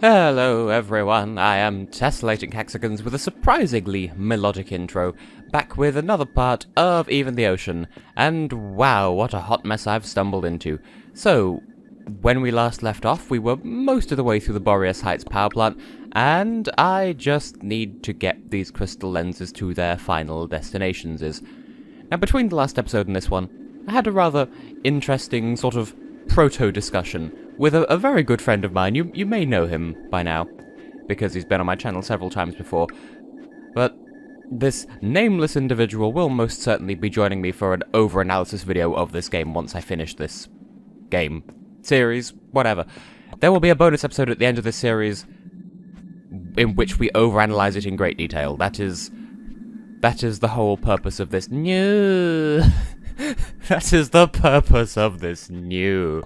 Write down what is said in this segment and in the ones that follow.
Hello everyone, I am Tessellating Hexagons with a surprisingly melodic intro, back with another part of Even the Ocean, and wow, what a hot mess I've stumbled into. So, when we last left off, we were most of the way through the Boreas Heights Power Plant, and I just need to get these crystal lenses to their final destinations. Now, between the last episode and this one, I had a rather interesting sort of proto-discussion with a very good friend of mine. You may know him by now, because he's been on my channel several times before, but this nameless individual will most certainly be joining me for an over-analysis video of this game once I finish this game, series, whatever. There will be a bonus episode at the end of this series in which we overanalyze it in great detail. That is the whole purpose of this new... That is the purpose of this new...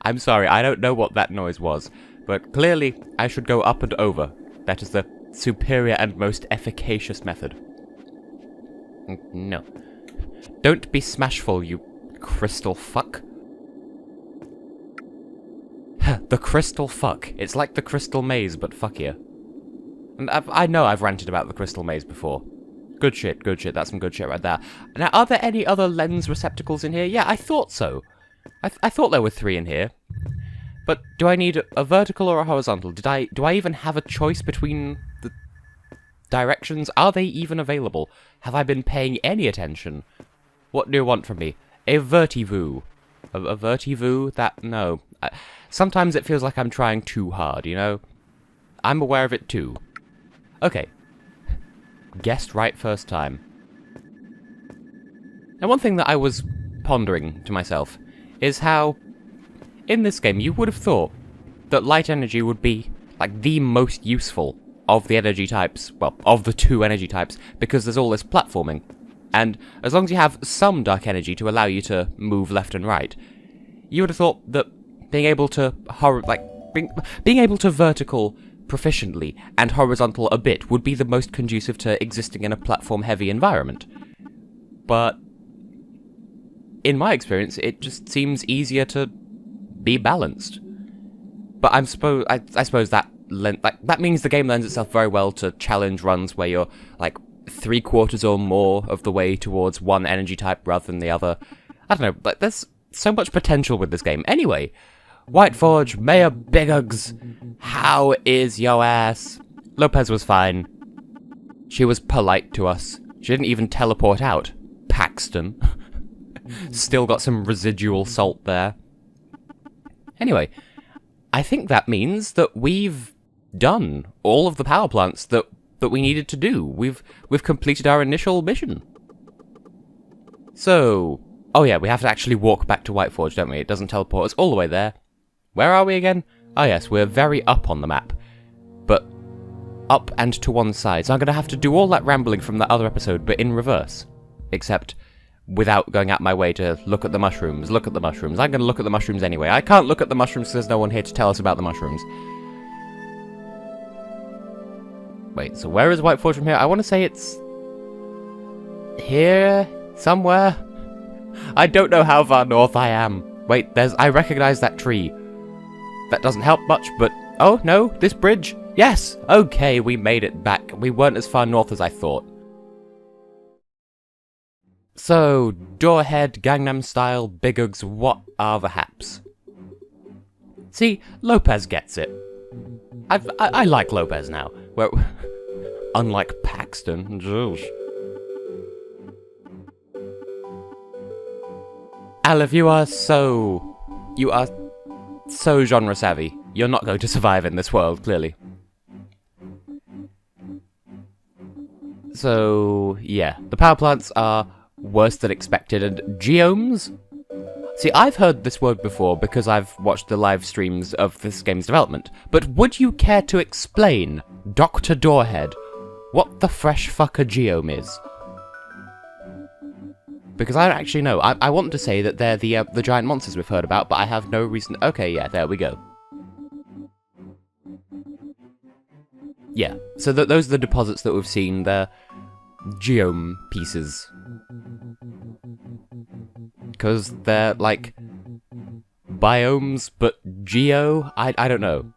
I'm sorry, I don't know what that noise was, but clearly I should go up and over. That is the superior and most efficacious method. No. Don't be smashful, you crystal fuck. The crystal fuck. It's like the crystal maze, but fuckier. And I know I've ranted about the crystal maze before. Good shit, that's some good shit right there. Now, are there any other lens receptacles in here? Yeah, I thought so. I thought there were 3 in here. But do I need a vertical or a horizontal? Do I even have a choice between the directions? Are they even available? Have I been paying any attention? What do you want from me? A vertivoo. A vertivoo? That... no. Sometimes it feels like I'm trying too hard, you know? I'm aware of it too. Okay. Guessed right first time. Now, one thing that I was pondering to myself is how, in this game, you would have thought that light energy would be, like, the most useful of the energy types, well, of the 2 energy types, because there's all this platforming. And as long as you have some dark energy to allow you to move left and right, you would have thought that being able to, being able to vertical proficiently and horizontal a bit would be the most conducive to existing in a platform-heavy environment. But in my experience, it just seems easier to be balanced. But I suppose that that means the game lends itself very well to challenge runs where you're like 3/4 or more of the way towards one energy type rather than the other. I don't know, but there's so much potential with this game. Anyway, Whiteforge, Mayor Biggugs, how is yo ass? Lopez was fine. She was polite to us. She didn't even teleport out. Paxton. Still got some residual salt there. Anyway, I think that means that we've done all of the power plants that we needed to do. We've completed our initial mission. So, oh yeah, we have to actually walk back to Whiteforge, don't we? It doesn't teleport us all the way there. Where are we again? Oh yes, we're very up on the map. But up and to one side. So I'm going to have to do all that rambling from that other episode, but in reverse. Except without going out my way to look at the mushrooms. I'm going to look at the mushrooms anyway. I can't look at the mushrooms because there's no one here to tell us about the mushrooms. Wait, so where is Whiteforge from here? I want to say it's here somewhere. I don't know how far north I am. Wait, I recognize that tree. That doesn't help much, but... oh, no, this bridge? Yes! Okay, we made it back. We weren't as far north as I thought. So, Doorhead, Gangnam Style, Biggugs, what are the haps? See, Lopez gets it. I like Lopez now. Well, unlike Paxton. Zhoosh. Aleph, you are so genre savvy. You're not going to survive in this world, clearly. So, yeah, the power plants are worse than expected, and Geomes? See, I've heard this word before because I've watched the live streams of this game's development, but would you care to explain, Dr. Doorhead, what the fresh fuck a Geome is? Because I don't actually know. I want to say that they're the giant monsters we've heard about, but I have no reason... okay, yeah, there we go. Yeah, so those are the deposits that we've seen. They're Geome pieces. Because they're, like, biomes, but geo? I don't know.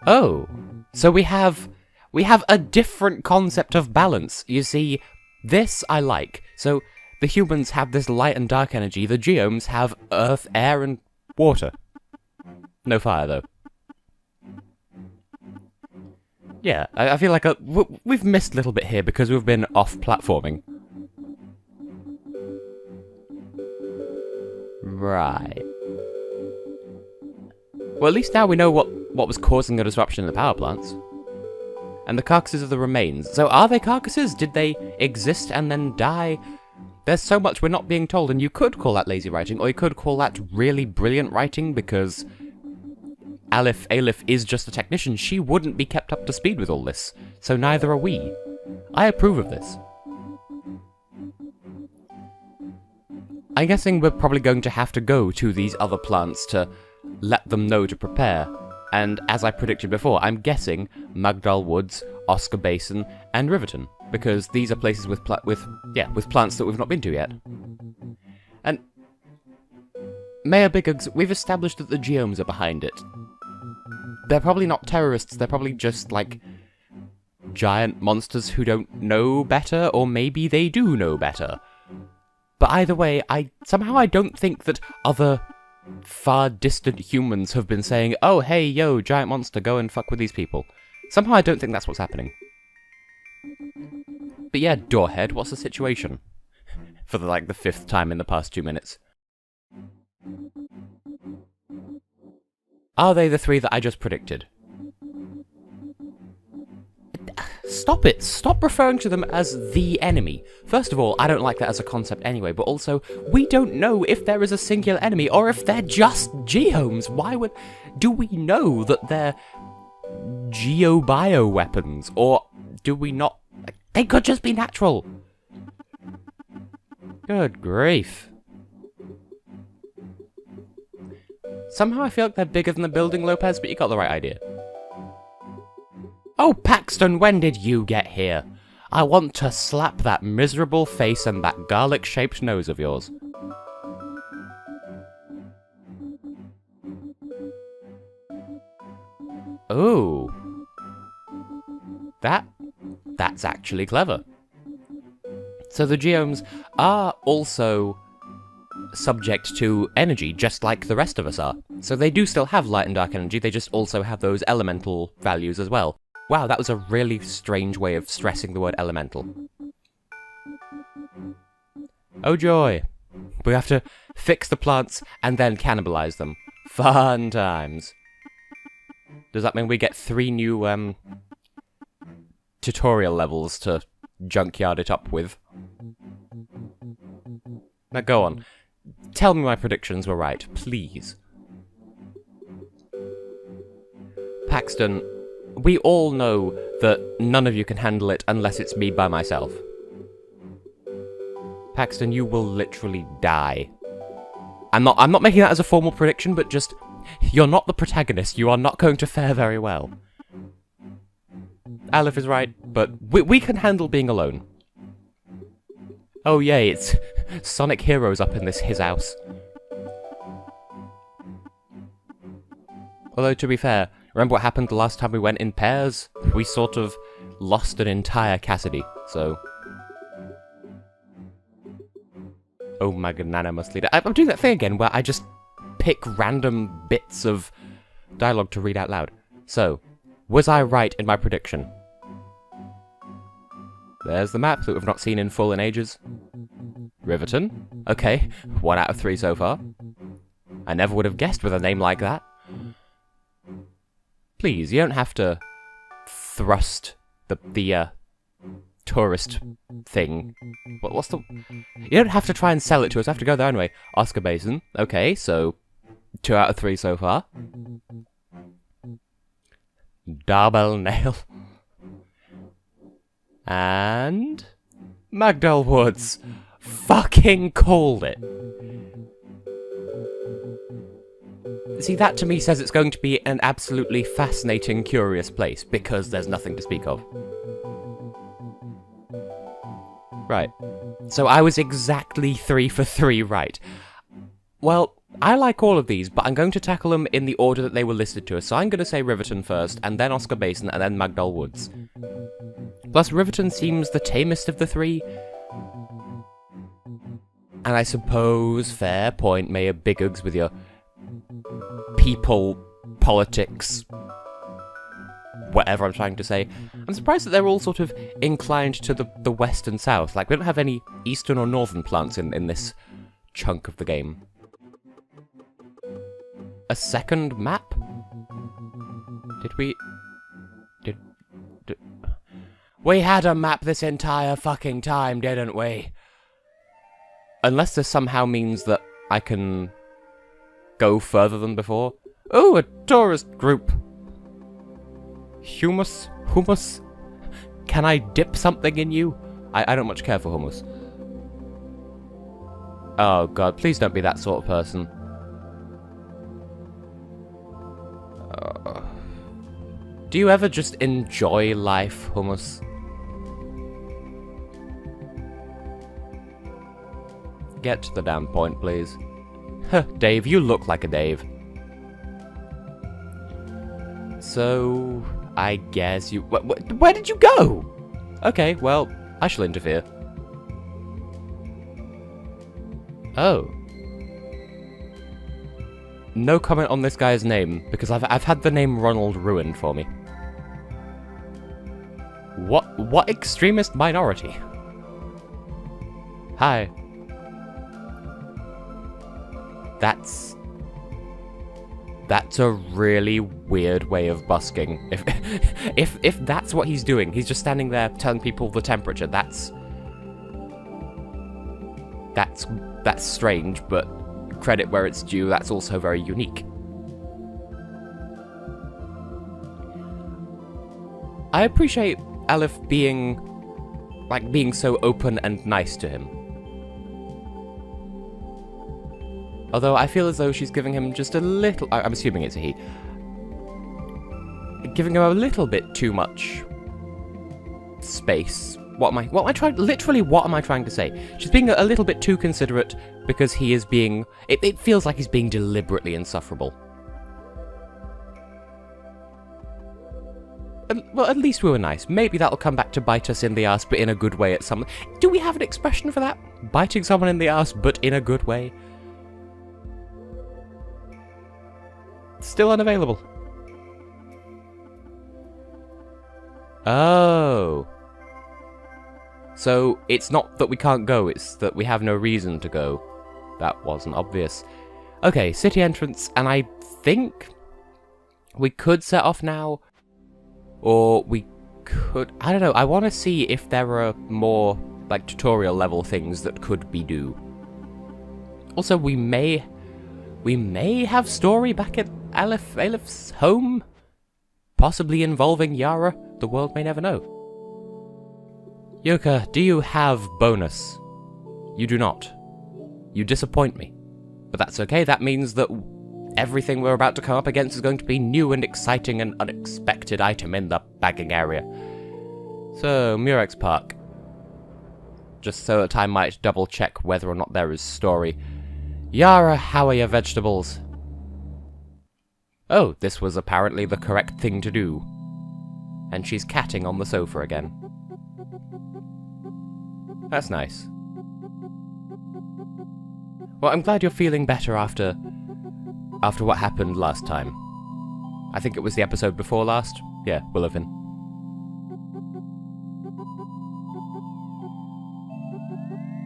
Oh, so we have a different concept of balance. You see, this I like. So the humans have this light and dark energy. The Geomes have earth, air, and water. No fire, though. Yeah, I feel like we've missed a little bit here because we've been off-platforming. Right. Well, at least now we know what was causing the disruption in the power plants. And the carcasses of the remains. So are they carcasses? Did they exist and then die? There's so much we're not being told, and you could call that lazy writing, or you could call that really brilliant writing, because Aleph is just a technician. She wouldn't be kept up to speed with all this, so neither are we. I approve of this. I'm guessing we're probably going to have to go to these other plants to let them know to prepare. And as I predicted before, I'm guessing Magdal Woods, Oscar Basin, and Riverton, because these are places with plants that we've not been to yet. And Mayor Biggugs, we've established that the Geomes are behind it. They're probably not terrorists, they're probably just, like, giant monsters who don't know better, or maybe they do know better. But either way, somehow I don't think that other far distant humans have been saying, oh, hey, yo, giant monster, go and fuck with these people. Somehow I don't think that's what's happening. But yeah, Doorhead, what's the situation? For the 5th time in the past 2 minutes. Are they the 3 that I just predicted? Stop it! Stop referring to them as the enemy. First of all, I don't like that as a concept anyway, but also, we don't know if there is a singular enemy, or if they're just Geomes. Do we know that they're geo-bio weapons, or do we not? They could just be natural. Good grief. Somehow I feel like they're bigger than the building, Lopez, but you got the right idea. Oh, Paxton, when did you get here? I want to slap that miserable face and that garlic-shaped nose of yours. Ooh. That's actually clever. So the Geomes are also subject to energy, just like the rest of us are. So they do still have light and dark energy, they just also have those elemental values as well. Wow, that was a really strange way of stressing the word elemental. Oh joy. We have to fix the plants and then cannibalize them. Fun times. Does that mean we get 3 new, tutorial levels to junkyard it up with? Now go on. Tell me my predictions were right, please. Paxton, we all know that none of you can handle it unless it's me by myself. Paxton, you will literally die. I'm not making that as a formal prediction, but just, you're not the protagonist, you are not going to fare very well. Aleph is right, but we can handle being alone. Oh yay, it's Sonic Heroes up in his house. Although, to be fair, remember what happened the last time we went in pairs? We sort of lost an entire Cassidy, so... Oh, magnanimous leader. I'm doing that thing again where I just pick random bits of dialogue to read out loud. So, was I right in my prediction? There's the map that we've not seen in full in ages. Riverton. Okay, 1 out of 3 so far. I never would have guessed with a name like that. Please, you don't have to thrust the tourist thing. What's the... You don't have to try and sell it to us, I have to go there anyway. Oscar Basin. Okay, so 2 out of 3 so far. Darbel Nail. And... Magdal Woods. Fucking called it. See, that to me says it's going to be an absolutely fascinating, curious place, because there's nothing to speak of. Right. So I was exactly 3 for 3 right. Well, I like all of these, but I'm going to tackle them in the order that they were listed to us. So I'm going to say Riverton first, and then Oscar Basin, and then Magdal Woods. Plus, Riverton seems the tamest of the three. And I suppose, fair point, Mayor Biggugs with your people, politics, whatever I'm trying to say. I'm surprised that they're all sort of inclined to the west and south. Like, we don't have any eastern or northern plants in this chunk of the game. A second map? Did we... Did... We had a map this entire fucking time, didn't we? Unless this somehow means that I can go further than before. Oh, a tourist group. Hummus? Hummus? Can I dip something in you? I don't much care for hummus. Oh god, please don't be that sort of person. Do you ever just enjoy life, hummus? Get to the damn point, please. Huh, Dave, you look like a Dave. So, I guess you... Where did you go? Okay, well, I shall interfere. Oh. No comment on this guy's name, because I've had the name Ronald ruined for me. What extremist minority? Hi. That's a really weird way of busking. If that's what he's doing, he's just standing there telling people the temperature. That's strange, but credit where it's due, that's also very unique. I appreciate Aleph being so open and nice to him. Although I feel as though she's giving him just a little... I'm assuming it's a he. Giving him a little bit too much space. What am I trying... Literally, what am I trying to say? She's being a little bit too considerate because he is being... It feels like he's being deliberately insufferable. Well, at least we were nice. Maybe that'll come back to bite us in the ass, but in a good way at some... Do we have an expression for that? Biting someone in the ass, but in a good way? Still unavailable. Oh. So, it's not that we can't go, it's that we have no reason to go. That wasn't obvious. Okay, city entrance, and I think we could set off now, or we could... I don't know, I want to see if there are more, like, tutorial level things that could be do. Also, we may have story back at Aleph's home, possibly involving Yara. The world may never know. Yoka, do you have bonus? You do not. You disappoint me. But that's okay, that means that everything we're about to come up against is going to be new and exciting and unexpected item in the bagging area. So, Murex Park. Just so that I might double check whether or not there is story. Yara, how are your vegetables? Oh, this was apparently the correct thing to do. And she's catting on the sofa again. That's nice. Well, I'm glad you're feeling better after what happened last time. I think it was the episode before last. Yeah, Willowfin.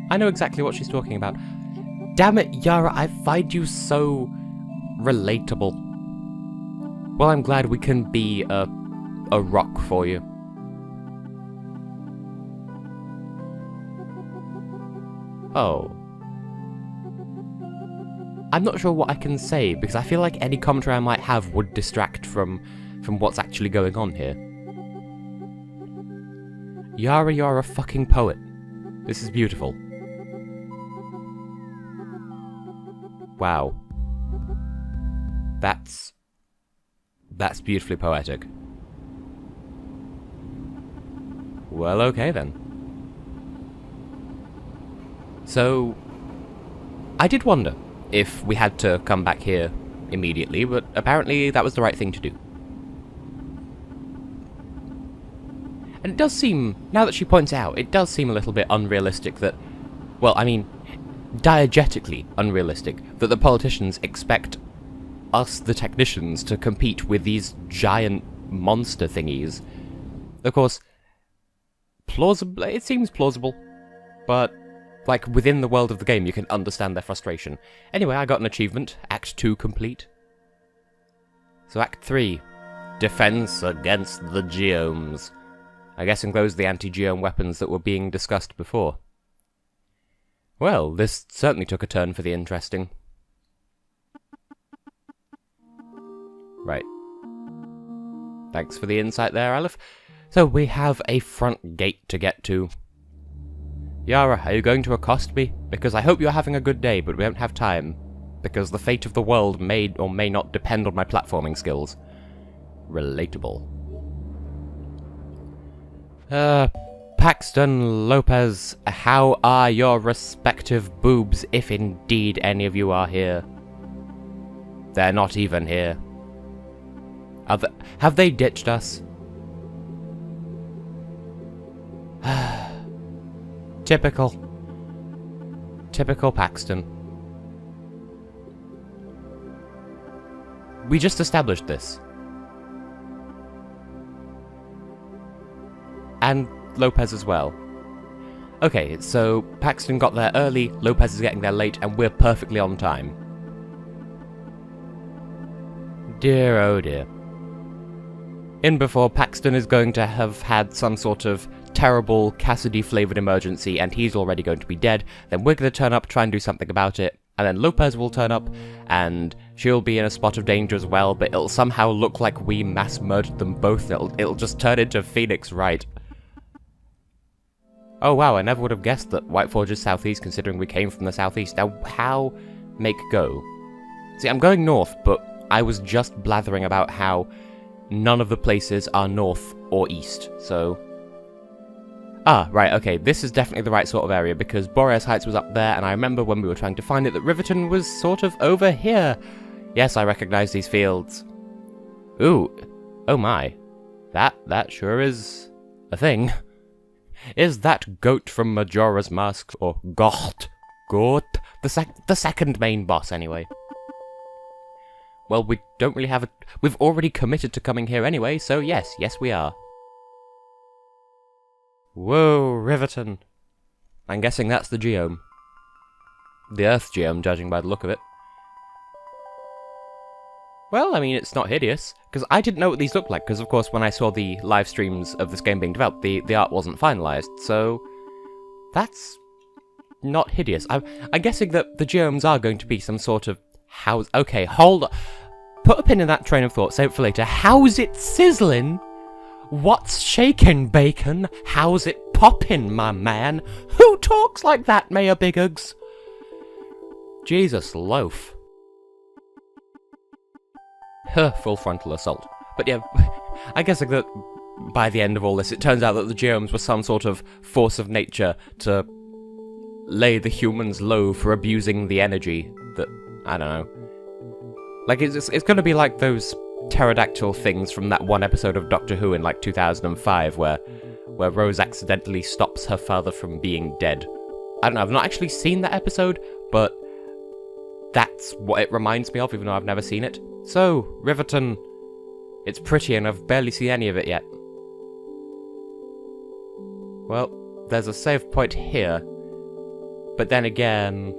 I know exactly what she's talking about. Damn it, Yara, I find you so relatable. Well, I'm glad we can be a rock for you. Oh. I'm not sure what I can say, because I feel like any commentary I might have would distract from what's actually going on here. Yara, you're a fucking poet. This is beautiful. Wow. That's beautifully poetic. Well, okay then. So, I did wonder, if we had to come back here immediately, but apparently that was the right thing to do. And it does seem, now that she points out, it does seem a little bit unrealistic that, well, I mean, diegetically unrealistic, that the politicians expect us, the technicians, to compete with these giant monster thingies. Of course, plausible, it seems plausible, but, like, within the world of the game, you can understand their frustration. Anyway, I got an achievement, Act 2 complete. So Act 3, Defense against the Geomes. I guess those are the anti-Geome weapons that were being discussed before. Well, this certainly took a turn for the interesting. Right. Thanks for the insight there, Aleph. So we have a front gate to get to. Yara, are you going to accost me? Because I hope you're having a good day, but we don't have time. Because the fate of the world may or may not depend on my platforming skills. Relatable. Paxton, Lopez, how are your respective boobs, if indeed any of you are here? They're not even here. Have they ditched us? Typical. Typical Paxton. We just established this. And Lopez as well. Okay, so Paxton got there early, Lopez is getting there late, and we're perfectly on time. Dear oh dear. In before, Paxton is going to have had some sort of terrible Cassidy-flavoured emergency, and he's already going to be dead. Then we're going to turn up, try and do something about it, and then Lopez will turn up, and she'll be in a spot of danger as well, but it'll somehow look like we mass-murdered them both. It'll just turn into Phoenix Wright. Oh wow, I never would have guessed that Whiteforge is southeast, considering we came from the southeast. Now, how make go? See, I'm going north, but I was just blathering about how none of the places are north or east, so... Ah, right, okay, this is definitely the right sort of area, because Boreas Heights was up there, and I remember when we were trying to find it that Riverton was sort of over here. Yes, I recognise these fields. Ooh, oh my. That sure is a thing. Is that Goat from Majora's Mask, or Goat? The second main boss, anyway. Well, we don't really have a... We've already committed to coming here anyway, so yes we are. Whoa, Riverton. I'm guessing that's the Geome. The Earth Geome, judging by the look of it. Well, I mean, it's not hideous, because I didn't know what these looked like, because of course when I saw the live streams of this game being developed, the art wasn't finalized, so... That's... not hideous. I'm guessing that the Geomes are going to be some sort of house... Okay, hold on. Put a pin in that train of thought, save it for later. How's it sizzling? What's shaking, bacon? How's it poppin', my man? Who talks like that, Mayor Biggugs? Jesus loaf. Full frontal assault. But yeah, I guess like that by the end of all this, it turns out that the Geomes were some sort of force of nature to lay the humans low for abusing the energy that, I don't know. Like, it's gonna be like those pterodactyl things from that one episode of Doctor Who in like 2005 where Rose accidentally stops her father from being dead. I don't know, I've not actually seen that episode, but that's what it reminds me of, even though I've never seen it. So, Riverton, it's pretty and I've barely seen any of it yet. Well, there's a save point here, but then again...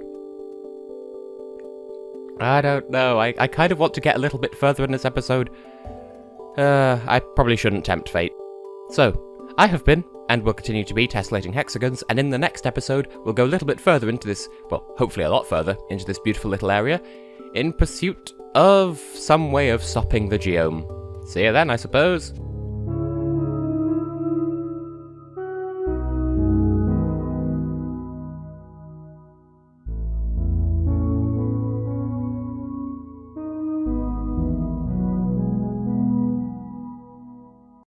I don't know, I kind of want to get a little bit further in this episode. I probably shouldn't tempt fate. So, I have been, and will continue to be, Tessellating Hexagons, and in the next episode, we'll go a little bit further into this, well, hopefully a lot further, into this beautiful little area, in pursuit of some way of stopping the Geome. See you then, I suppose.